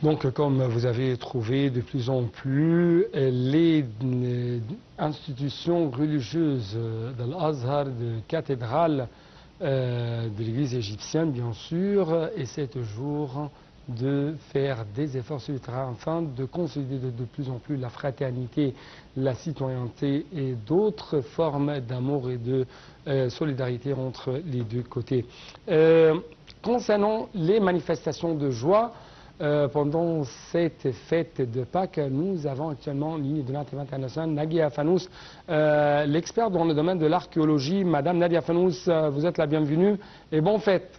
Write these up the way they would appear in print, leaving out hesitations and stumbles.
Donc, comme vous avez trouvé de plus en plus, les institutions religieuses de l'Azhar, de cathédrale de l'Église égyptienne, bien sûr, essaient toujours de faire des efforts sur le terrain afin de consolider de plus en plus la fraternité, la citoyenneté et d'autres formes d'amour et de solidarité entre les deux côtés. Concernant les manifestations de joie, pendant cette fête de Pâques, nous avons actuellement en ligne de l'Internet international Nadia Fanous, l'expert dans le domaine de l'archéologie. Madame Nadia Fanous, vous êtes la bienvenue et bonne fête.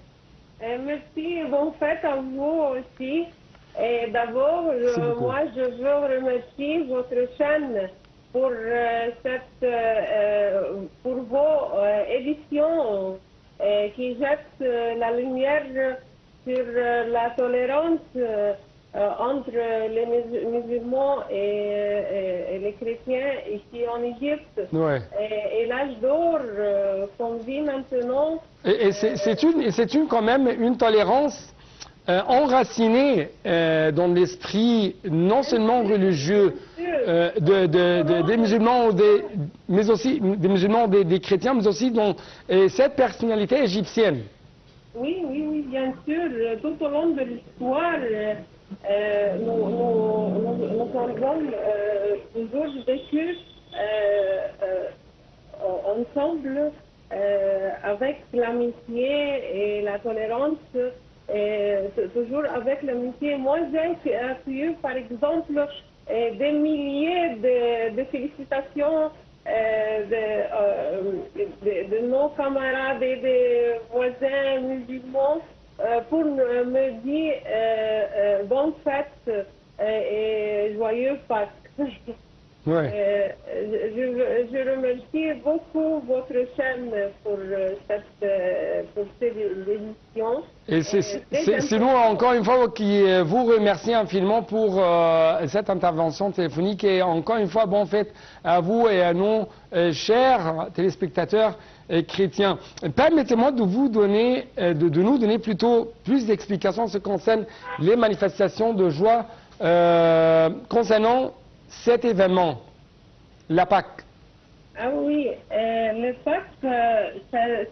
Merci, bonne fête à vous aussi. Et d'abord, moi, je veux remercier votre chaîne pour, pour vos éditions qui jettent la lumière sur la tolérance entre les musulmans et les chrétiens ici en Égypte. Ouais. Et l'âge d'or qu'on vit maintenant. Et c'est quand même une tolérance enracinée dans l'esprit non seulement religieux des musulmans, mais aussi des musulmans, des chrétiens, mais aussi dans cette personnalité égyptienne. Oui, oui, oui, bien sûr. Tout au long de l'histoire, nous avons toujours vécu ensemble avec l'amitié et la tolérance, toujours avec l'amitié. Moi, j'ai accueilli, par exemple, des milliers de félicitations de nos camarades et des voisins musulmans pour me dire bonne fête et joyeux Pâques. Ouais. Je remercie beaucoup votre chaîne pour cette émission. Et c'est nous, encore une fois, qui vous remercie infiniment pour cette intervention téléphonique. Et encore une fois, bonne fête à vous et à nos chers téléspectateurs chrétiens. Permettez-moi de vous donner, de nous donner plutôt plus d'explications en ce qui concerne les manifestations de joie concernant cet événement, la Pâque. Ah oui, le Pâques, c'est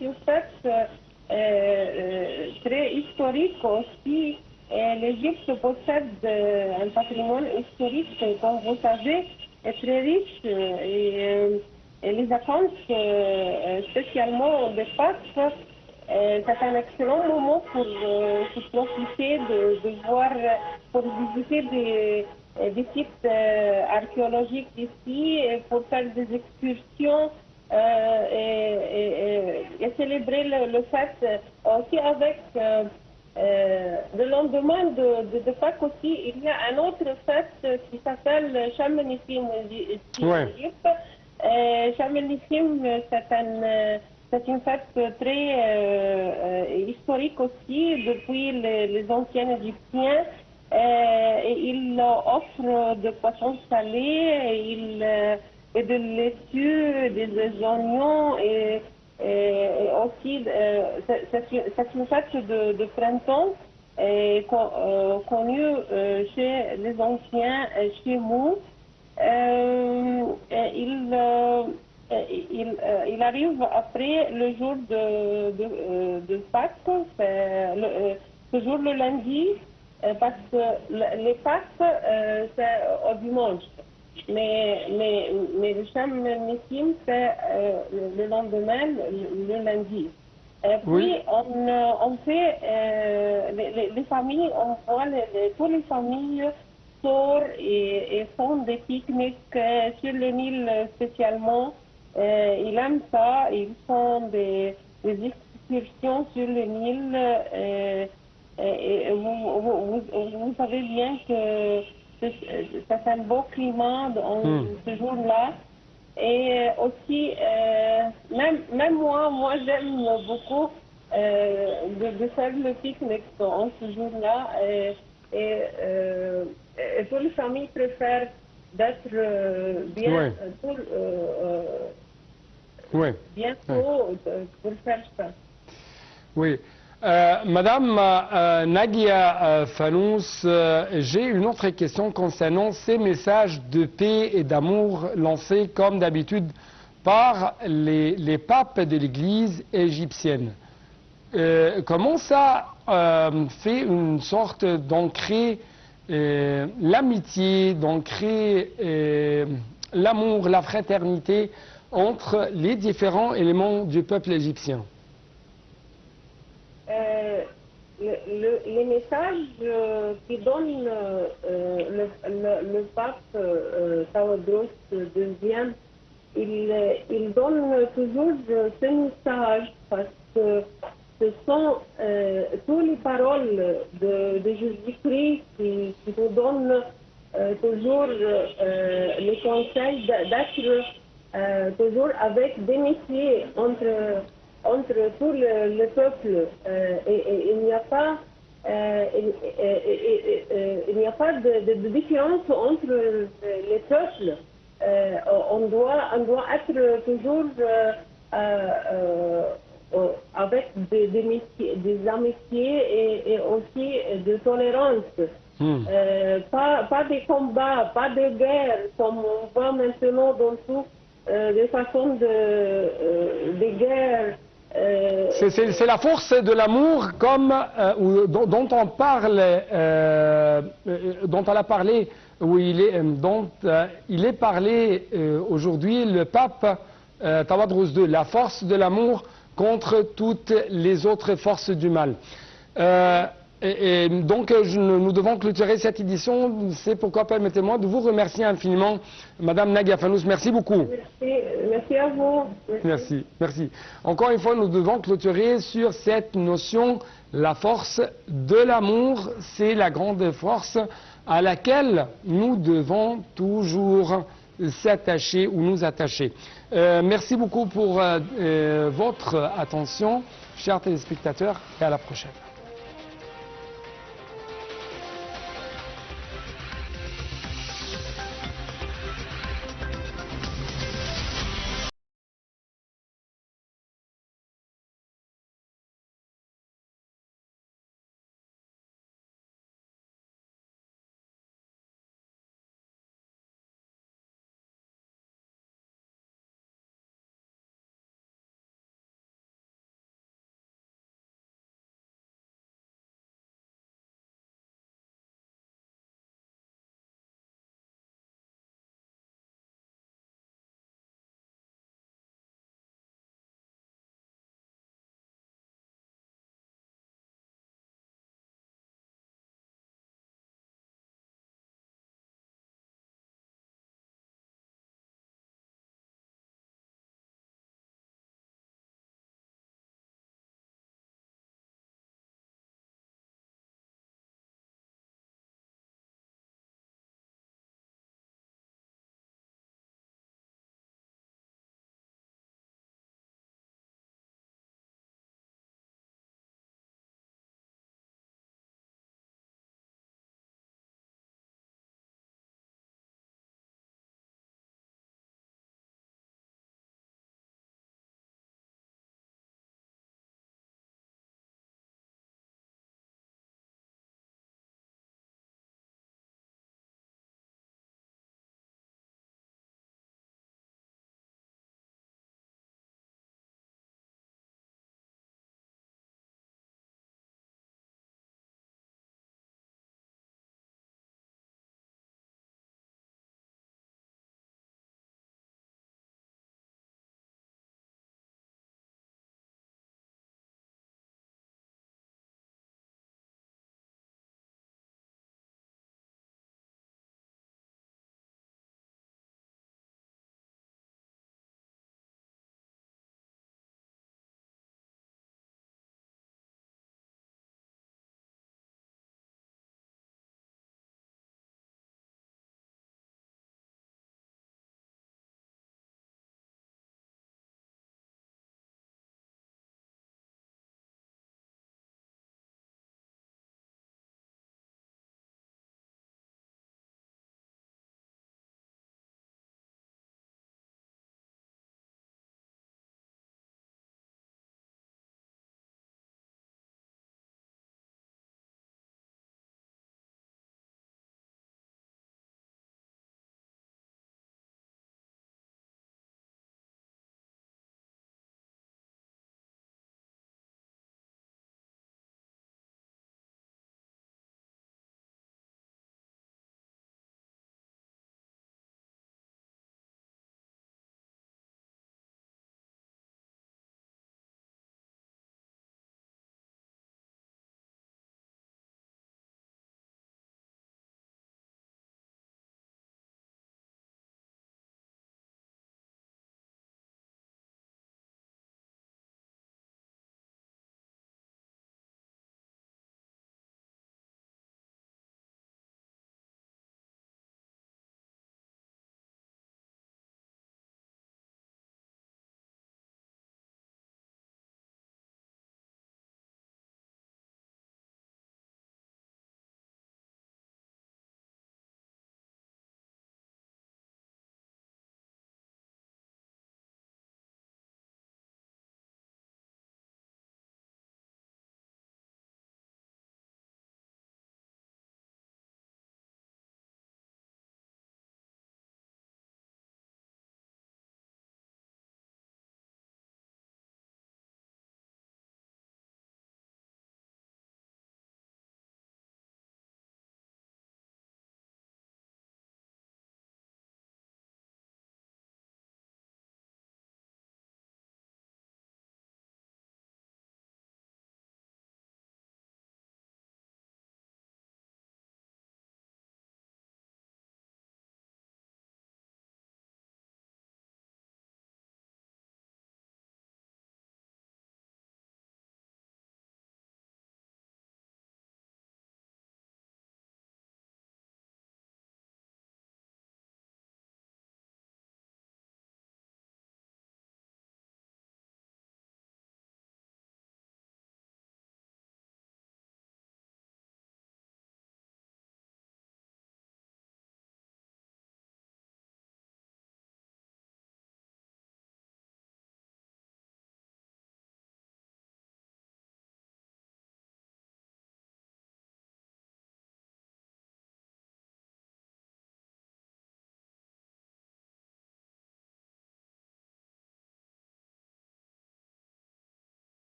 une fête très historique aussi. L'Égypte possède un patrimoine historique, comme vous savez, très riche. Et les vacances, spécialement de Pâques, c'est un excellent moment pour se profiter de voir, pour visiter des sites archéologiques ici, et pour faire des excursions et célébrer le fête aussi avec le lendemain de Pâques aussi. Il y a une autre fête qui s'appelle Sham el-Nissim ici en Égypte. Sham el-Nissim, c'est une fête très historique aussi depuis les anciens Égyptiens. Il offre de poissons salés, et de laitue, des oignons, et aussi c'est une fête de printemps connue chez les anciens, chez nous. Il arrive après le jour de Pâques, toujours le lundi, parce que les Pâques, c'est au dimanche. Mais le Sham el-Nissim, c'est le lendemain, le lundi. Puis, on fait, les familles, on voit toutes les familles sortent et font des pique-niques sur le Nil spécialement. Ils aiment ça, ils font des excursions sur le Nil. Et vous savez bien que c'est un beau climat ce jour-là. Et aussi, même moi j'aime beaucoup de faire le pique-nique en ce jour-là. Et toutes les familles préfèrent d'être bien, bien tôt pour faire ça. Oui. Madame Nagia Fanous, j'ai une autre question concernant ces messages de paix et d'amour lancés comme d'habitude par les papes de l'Église égyptienne. Comment ça fait une sorte d'ancrer l'amitié, d'ancrer l'amour, la fraternité entre les différents éléments du peuple égyptien? Les messages qui donne le pape Tawadros II, il donne toujours ce message parce que ce sont toutes les paroles de Jésus-Christ qui nous donnent toujours le conseil d'être toujours avec des métiers entre tout le peuple. Et il n'y a pas de différence entre les peuples. On doit être toujours avec des amitiés et aussi de tolérance. Pas des combats, pas de guerre, comme on voit maintenant dans tout, des façons de guerre. C'est la force de l'amour comme dont on parle, dont on a parlé, dont il est parlé aujourd'hui le pape Tawadros II, la force de l'amour contre toutes les autres forces du mal. Donc nous devons clôturer cette édition. C'est pourquoi permettez-moi de vous remercier infiniment, Madame Nagia Fanous. Merci beaucoup. Merci à vous. Merci. Encore une fois, nous devons clôturer sur cette notion, la force de l'amour. C'est la grande force à laquelle nous devons toujours s'attacher ou nous attacher. Merci beaucoup pour votre attention, chers téléspectateurs, et à la prochaine.